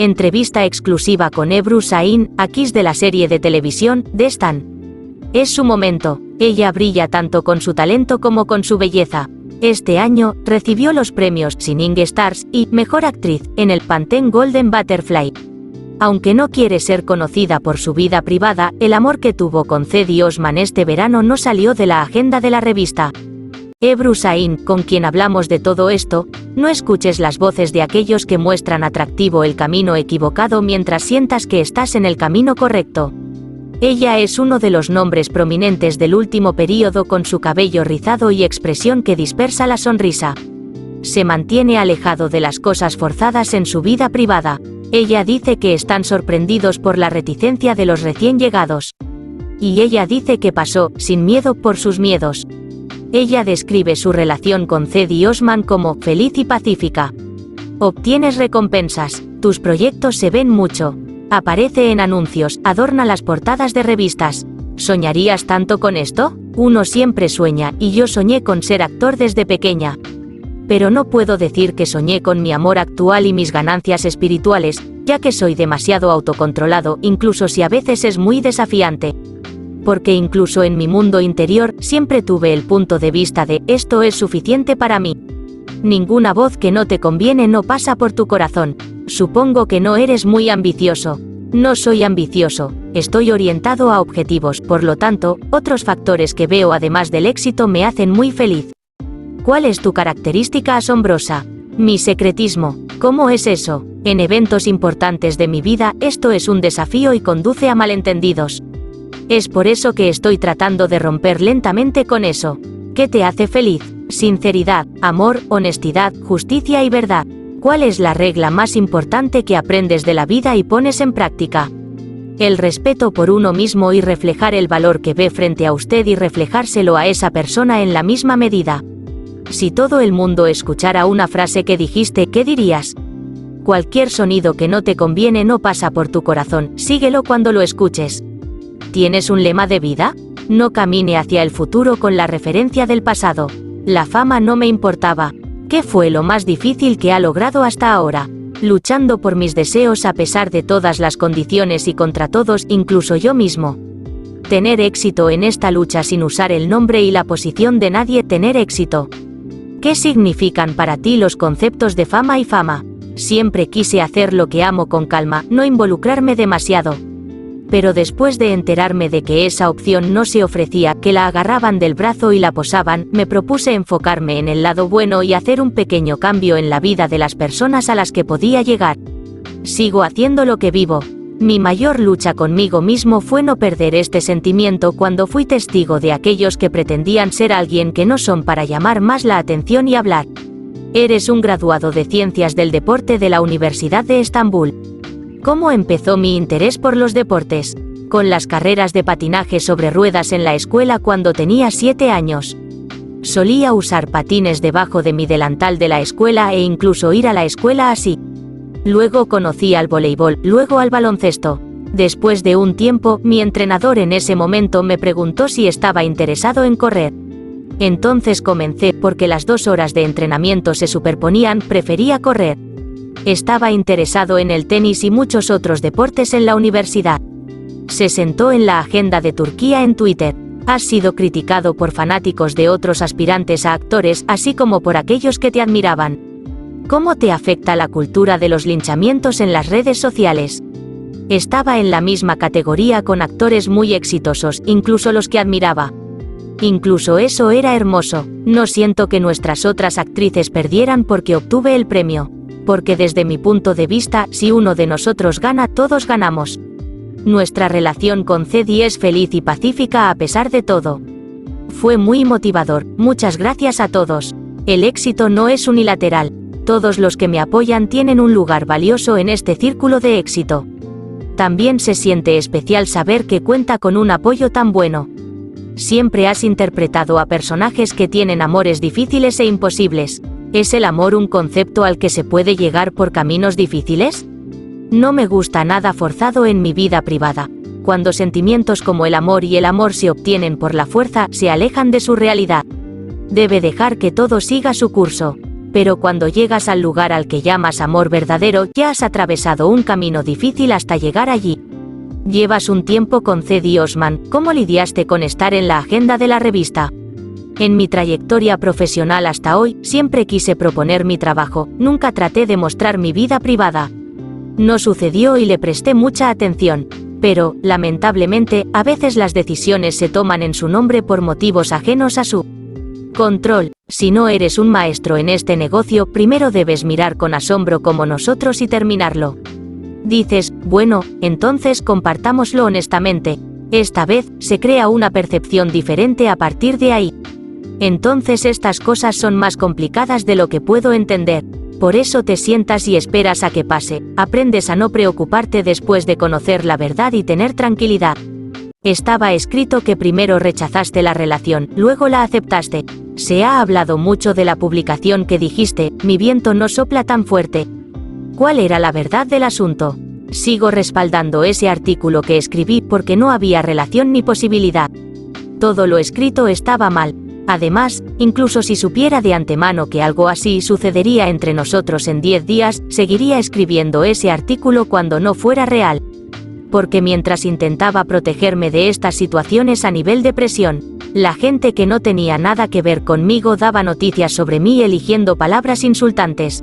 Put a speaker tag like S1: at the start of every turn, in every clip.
S1: Entrevista exclusiva con Ebru Şahin, actriz de la serie de televisión, Destan. Es su momento. Ella brilla tanto con su talento como con su belleza. Este año, recibió los premios Shining Stars y Mejor Actriz, en el Pantene Golden Butterfly. Aunque no quiere ser conocida por su vida privada, el amor que tuvo con Cedi Osman este verano no salió de la agenda de la revista. Ebru Şahin, con quien hablamos de todo esto. No escuches las voces de aquellos que muestran atractivo el camino equivocado mientras sientas que estás en el camino correcto. Ella es uno de los nombres prominentes del último período, con su cabello rizado y expresión que dispersa la sonrisa. Se mantiene alejado de las cosas forzadas en su vida privada. Ella dice que están sorprendidos por la reticencia de los recién llegados. Y ella dice que pasó, sin miedo, por sus miedos. Ella describe su relación con Cedi Osman como feliz y pacífica. Obtienes recompensas, tus proyectos se ven mucho. Aparece en anuncios, adorna las portadas de revistas. ¿Soñarías tanto con esto? Uno siempre sueña, y yo soñé con ser actor desde pequeña. Pero no puedo decir que soñé con mi amor actual y mis ganancias espirituales, ya que soy demasiado autocontrolado, incluso si a veces es muy desafiante. Porque incluso en mi mundo interior, siempre tuve el punto de vista de, esto es suficiente para mí. Ninguna voz que no te conviene no pasa por tu corazón. Supongo que no eres muy ambicioso. No soy ambicioso, estoy orientado a objetivos, por lo tanto, otros factores que veo además del éxito me hacen muy feliz. ¿Cuál es tu característica asombrosa? Mi secretismo. ¿Cómo es eso? En eventos importantes de mi vida, esto es un desafío y conduce a malentendidos. Es por eso que estoy tratando de romper lentamente con eso. ¿Qué te hace feliz? Sinceridad, amor, honestidad, justicia y verdad. ¿Cuál es la regla más importante que aprendes de la vida y pones en práctica? El respeto por uno mismo y reflejar el valor que ve frente a usted y reflejárselo a esa persona en la misma medida. Si todo el mundo escuchara una frase que dijiste, ¿qué dirías? Cualquier sonido que no te conviene no pasa por tu corazón, síguelo cuando lo escuches. ¿Tienes un lema de vida? No camine hacia el futuro con la referencia del pasado. La fama no me importaba. ¿Qué fue lo más difícil que ha logrado hasta ahora? Luchando por mis deseos a pesar de todas las condiciones y contra todos, incluso yo mismo. Tener éxito en esta lucha sin usar el nombre y la posición de nadie. Tener éxito. ¿Qué significan para ti los conceptos de fama y fama? Siempre quise hacer lo que amo con calma, no involucrarme demasiado. Pero después de enterarme de que esa opción no se ofrecía, que la agarraban del brazo y la posaban, me propuse enfocarme en el lado bueno y hacer un pequeño cambio en la vida de las personas a las que podía llegar. Sigo haciendo lo que vivo. Mi mayor lucha conmigo mismo fue no perder este sentimiento cuando fui testigo de aquellos que pretendían ser alguien que no son para llamar más la atención y hablar. Eres un graduado de Ciencias del Deporte de la Universidad de Estambul. ¿Cómo empezó mi interés por los deportes? Con las carreras de patinaje sobre ruedas en la escuela cuando tenía 7 años. Solía usar patines debajo de mi delantal de la escuela e incluso ir a la escuela así. Luego conocí al voleibol, luego al baloncesto. Después de un tiempo, mi entrenador en ese momento me preguntó si estaba interesado en correr. Entonces comencé, porque las 2 horas de entrenamiento se superponían, prefería correr. Estaba interesado en el tenis y muchos otros deportes en la universidad. Se sentó en la agenda de Turquía en Twitter. Has sido criticado por fanáticos de otros aspirantes a actores, así como por aquellos que te admiraban. ¿Cómo te afecta la cultura de los linchamientos en las redes sociales? Estaba en la misma categoría con actores muy exitosos, incluso los que admiraba. Incluso eso era hermoso. No siento que nuestras otras actrices perdieran porque obtuve el premio. Porque desde mi punto de vista, si uno de nosotros gana, todos ganamos. Nuestra relación con Cedi es feliz y pacífica a pesar de todo. Fue muy motivador, muchas gracias a todos. El éxito no es unilateral. Todos los que me apoyan tienen un lugar valioso en este círculo de éxito. También se siente especial saber que cuenta con un apoyo tan bueno. Siempre has interpretado a personajes que tienen amores difíciles e imposibles. ¿Es el amor un concepto al que se puede llegar por caminos difíciles? No me gusta nada forzado en mi vida privada. Cuando sentimientos como el amor y el amor se obtienen por la fuerza, se alejan de su realidad. Debe dejar que todo siga su curso. Pero cuando llegas al lugar al que llamas amor verdadero, ya has atravesado un camino difícil hasta llegar allí. Llevas un tiempo con Cedi Osman, ¿cómo lidiaste con estar en la agenda de la revista? En mi trayectoria profesional hasta hoy, siempre quise proponer mi trabajo, nunca traté de mostrar mi vida privada. No sucedió y le presté mucha atención. Pero, lamentablemente, a veces las decisiones se toman en su nombre por motivos ajenos a su control. Si no eres un maestro en este negocio, primero debes mirar con asombro como nosotros y terminarlo. Dices, bueno, entonces compartámoslo honestamente. Esta vez, se crea una percepción diferente a partir de ahí. Entonces estas cosas son más complicadas de lo que puedo entender. Por eso te sientas y esperas a que pase, aprendes a no preocuparte después de conocer la verdad y tener tranquilidad. Estaba escrito que primero rechazaste la relación, luego la aceptaste. Se ha hablado mucho de la publicación que dijiste, mi viento no sopla tan fuerte. ¿Cuál era la verdad del asunto? Sigo respaldando ese artículo que escribí porque no había relación ni posibilidad. Todo lo escrito estaba mal. Además, incluso si supiera de antemano que algo así sucedería entre nosotros en 10 días, seguiría escribiendo ese artículo cuando no fuera real. Porque mientras intentaba protegerme de estas situaciones a nivel de presión, la gente que no tenía nada que ver conmigo daba noticias sobre mí eligiendo palabras insultantes.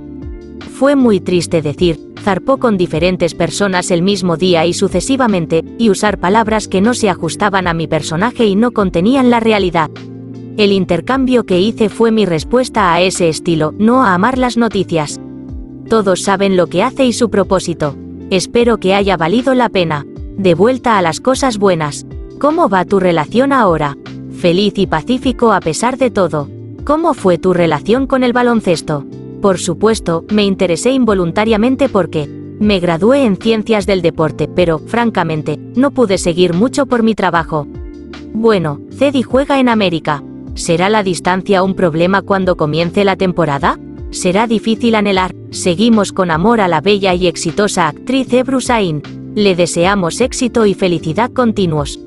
S1: Fue muy triste decir, zarpó con diferentes personas el mismo día y sucesivamente, y usar palabras que no se ajustaban a mi personaje y no contenían la realidad. El intercambio que hice fue mi respuesta a ese estilo, no a amar las noticias. Todos saben lo que hace y su propósito. Espero que haya valido la pena. De vuelta a las cosas buenas. ¿Cómo va tu relación ahora? Feliz y pacífico a pesar de todo. ¿Cómo fue tu relación con el baloncesto? Por supuesto, me interesé involuntariamente porque me gradué en ciencias del deporte, pero, francamente, no pude seguir mucho por mi trabajo. Bueno, Cedi juega en América. ¿Será la distancia un problema cuando comience la temporada? ¿Será difícil anhelar? Seguimos con amor a la bella y exitosa actriz Ebru Şahin. Le deseamos éxito y felicidad continuos.